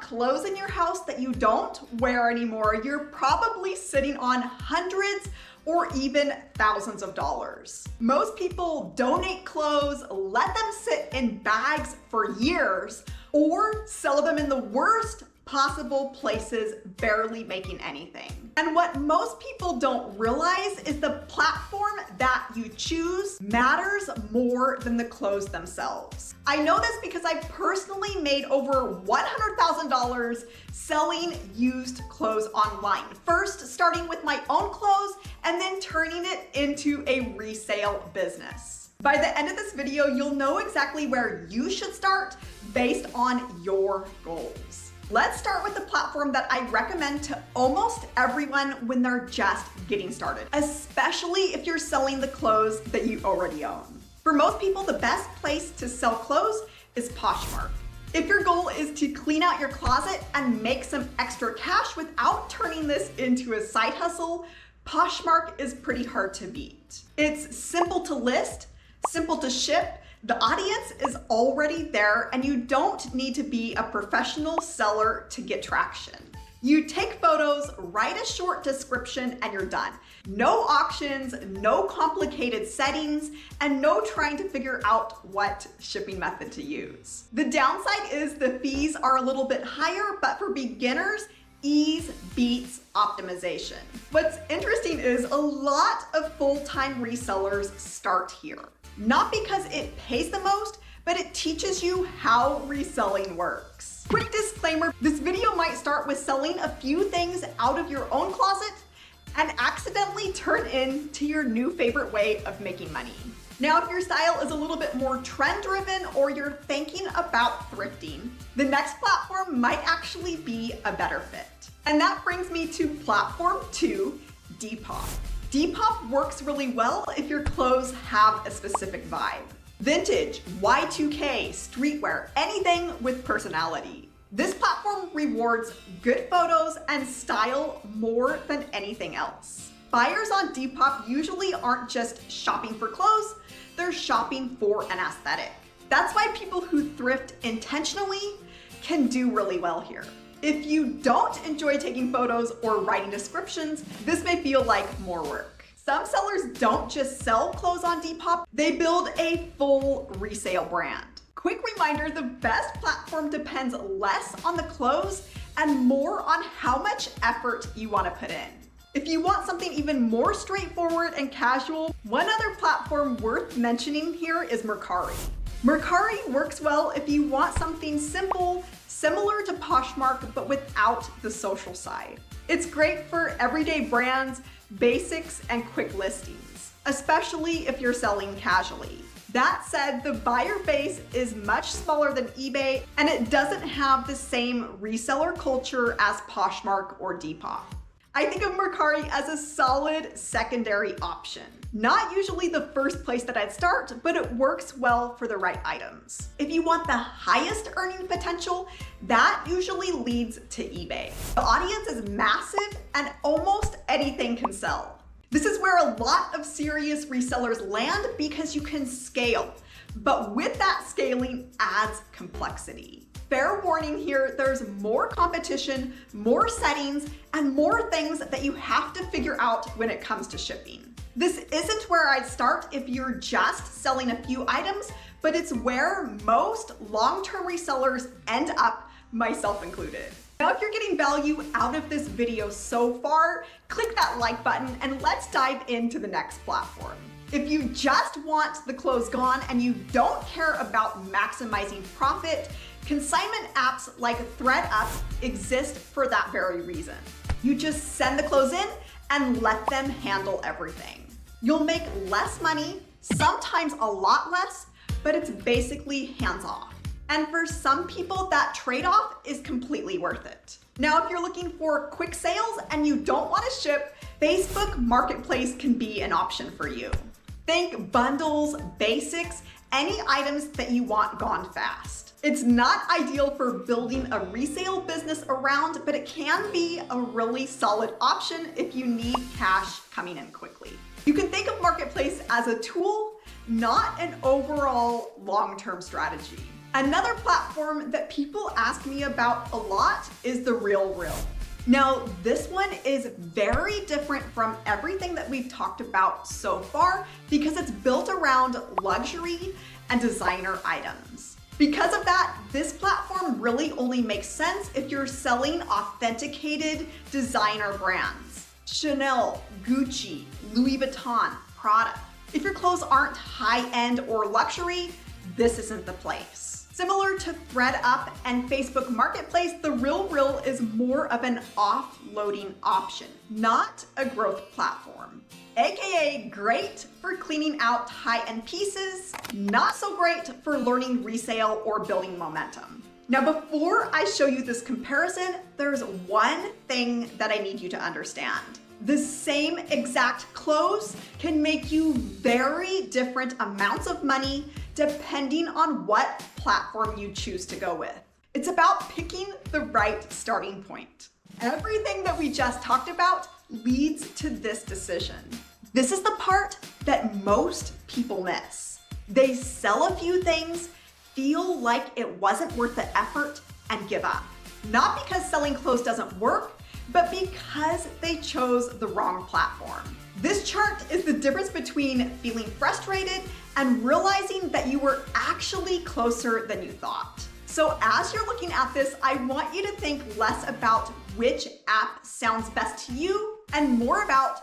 clothes in your house that you don't wear anymore, you're probably sitting on hundreds or even thousands of dollars. Most people donate clothes, let them sit in bags for years, or sell them in the worst possible places, barely making anything. And what most people don't realize is the platform that you choose matters more than the clothes themselves. I know this because I personally made over $100,000 selling used clothes online. First, starting with my own clothes and then turning it into a resale business. By the end of this video, you'll know exactly where you should start based on your goals. Let's start with the platform that I recommend to almost everyone when they're just getting started, especially if you're selling the clothes that you already own. For most people, the best place to sell clothes is Poshmark. If your goal is to clean out your closet and make some extra cash without turning this into a side hustle, Poshmark is pretty hard to beat. It's simple to list, simple to ship, the audience is already there, and you don't need to be a professional seller to get traction. You take photos, write a short description, and you're done. No auctions, no complicated settings, and no trying to figure out what shipping method to use. The downside is the fees are a little bit higher, but for beginners, ease beats optimization. What's interesting is a lot of full-time resellers start here. Not because it pays the most, but it teaches you how reselling works. Quick disclaimer, this video might start with selling a few things out of your own closet and accidentally turn into your new favorite way of making money. Now, if your style is a little bit more trend-driven or you're thinking about thrifting, the next platform might actually be a better fit. And that brings me to platform 2, Depop. Depop works really well if your clothes have a specific vibe. Vintage, Y2K, streetwear, anything with personality. This platform rewards good photos and style more than anything else. Buyers on Depop usually aren't just shopping for clothes, they're shopping for an aesthetic. That's why people who thrift intentionally can do really well here. If you don't enjoy taking photos or writing descriptions, this may feel like more work. Some sellers don't just sell clothes on Depop, they build a full resale brand. Quick reminder, the best platform depends less on the clothes and more on how much effort you want to put in. If you want something even more straightforward and casual, one other platform worth mentioning here is Mercari. Mercari works well if you want something simple, similar to Poshmark, but without the social side. It's great for everyday brands, basics, and quick listings, especially if you're selling casually. That said, the buyer base is much smaller than eBay, and it doesn't have the same reseller culture as Poshmark or Depop. I think of Mercari as a solid secondary option. Not usually the first place that I'd start, but it works well for the right items. If you want the highest earning potential, that usually leads to eBay. The audience is massive and almost anything can sell. This is where a lot of serious resellers land because you can scale, but with that scaling adds complexity. Fair warning here, there's more competition, more settings, and more things that you have to figure out when it comes to shipping. This isn't where I'd start if you're just selling a few items, but it's where most long-term resellers end up, myself included. Now, if you're getting value out of this video so far, click that like button and let's dive into the next platform. If you just want the clothes gone and you don't care about maximizing profit, consignment apps like ThredUp exist for that very reason. You just send the clothes in and let them handle everything. You'll make less money, sometimes a lot less, but it's basically hands-off. And for some people, that trade-off is completely worth it. Now, if you're looking for quick sales and you don't want to ship, Facebook Marketplace can be an option for you. Think bundles, basics, any items that you want gone fast. It's not ideal for building a resale business around, but it can be a really solid option if you need cash coming in quickly. You can think of Marketplace as a tool, not an overall long-term strategy. Another platform that people ask me about a lot is the Real. Now, this one is very different from everything that we've talked about so far because it's built around luxury and designer items. Because of that, this platform really only makes sense if you're selling authenticated designer brands. Chanel, Gucci, Louis Vuitton, Prada. If your clothes aren't high-end or luxury, this isn't the place. Similar to ThredUp and Facebook Marketplace, the Real is more of an offloading option, not a growth platform. AKA great for cleaning out high-end pieces, not so great for learning resale or building momentum. Now, before I show you this comparison, there's one thing that I need you to understand. The same exact clothes can make you very different amounts of money depending on what platform you choose to go with. It's about picking the right starting point. Everything that we just talked about leads to this decision. This is the part that most people miss. They sell a few things, feel like it wasn't worth the effort, and give up. Not because selling clothes doesn't work, but because they chose the wrong platform. This chart is the difference between feeling frustrated and realizing that you were actually closer than you thought. So as you're looking at this, I want you to think less about which app sounds best to you and more about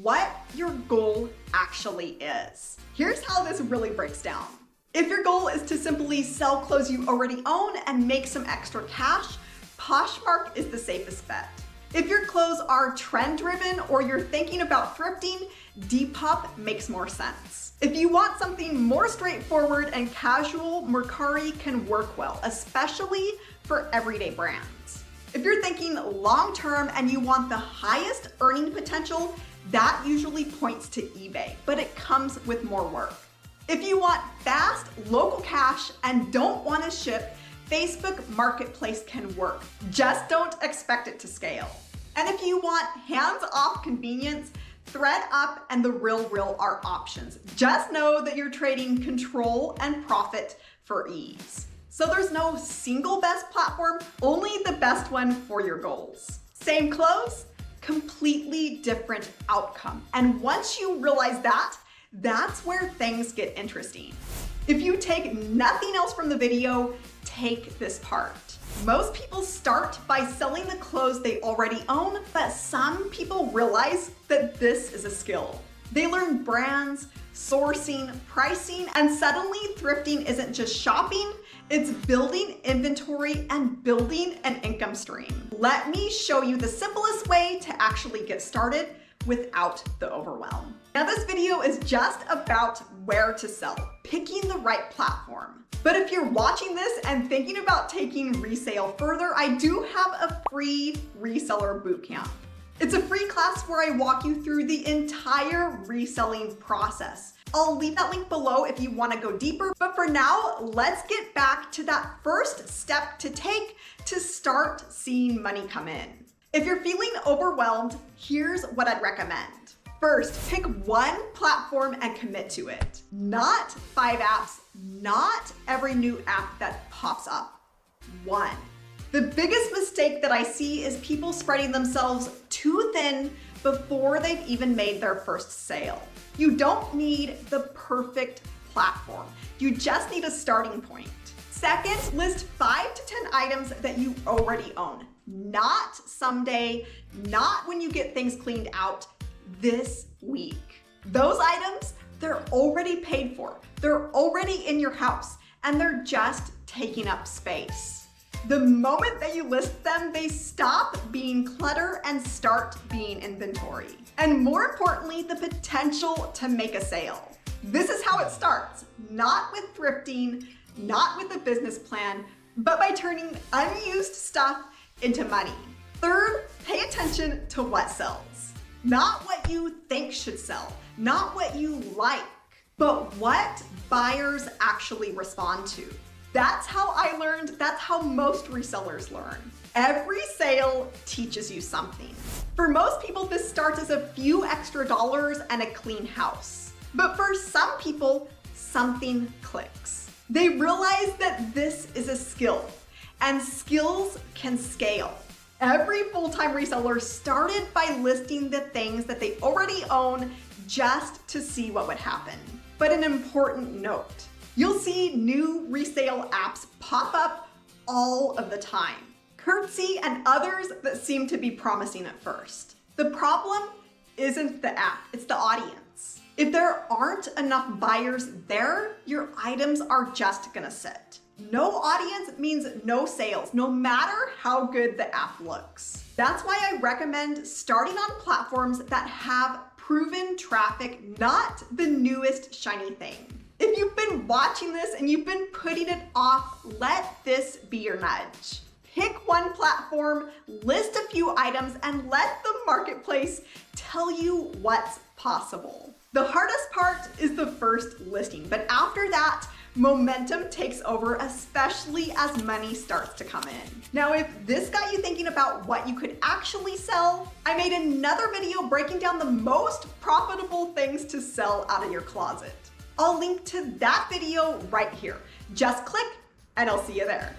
what your goal actually is. Here's how this really breaks down. If your goal is to simply sell clothes you already own and make some extra cash, Poshmark is the safest bet. If your clothes are trend-driven or you're thinking about thrifting, Depop makes more sense. If you want something more straightforward and casual, Mercari can work well, especially for everyday brands. If you're thinking long-term and you want the highest earning potential, that usually points to eBay, but it comes with more work. If you want fast, local cash and don't want to ship, Facebook Marketplace can work. Just don't expect it to scale. And if you want hands-off convenience, ThredUp and the Real are options. Just know that you're trading control and profit for ease. So there's no single best platform, only the best one for your goals. Same clothes, completely different outcome. And once you realize that, that's where things get interesting. If you take nothing else from the video, take this part. Most people start by selling the clothes they already own, but some people realize that this is a skill. They learn brands, sourcing, pricing, and suddenly thrifting isn't just shopping, it's building inventory and building an income stream. Let me show you the simplest way to actually get started without the overwhelm. Now this video is just about where to sell, picking the right platform. But if you're watching this and thinking about taking resale further, I do have a free reseller bootcamp. It's a free class where I walk you through the entire reselling process. I'll leave that link below if you want to go deeper, but for now, let's get back to that first step to take to start seeing money come in. If you're feeling overwhelmed, here's what I'd recommend. First, pick one platform and commit to it. Not 5 apps, not every new app that pops up. One. The biggest mistake that I see is people spreading themselves too thin before they've even made their first sale. You don't need the perfect platform. You just need a starting point. Second, list 5 to 10 items that you already own. Not someday, not when you get things cleaned out, this week. Those items, they're already paid for. They're already in your house and they're just taking up space. The moment that you list them, they stop being clutter and start being inventory. And more importantly, the potential to make a sale. This is how it starts, not with thrifting, not with a business plan, but by turning unused stuff into money. Third, pay attention to what sells. Not what you think should sell, not what you like, but what buyers actually respond to. That's how I learned, that's how most resellers learn. Every sale teaches you something. For most people, this starts as a few extra dollars and a clean house. But for some people, something clicks. They realized that this is a skill, and skills can scale. Every full-time reseller started by listing the things that they already own just to see what would happen. But an important note, you'll see new resale apps pop up all of the time. Curtsy and others that seem to be promising at first. The problem isn't the app, it's the audience. If there aren't enough buyers there, your items are just gonna sit. No audience means no sales, no matter how good the app looks. That's why I recommend starting on platforms that have proven traffic, not the newest shiny thing. If you've been watching this and you've been putting it off, let this be your nudge. Pick one platform, list a few items, and let the marketplace tell you what's possible. The hardest part is the first listing, but after that, momentum takes over, especially as money starts to come in. Now, if this got you thinking about what you could actually sell, I made another video breaking down the most profitable things to sell out of your closet. I'll link to that video right here. Just click and I'll see you there.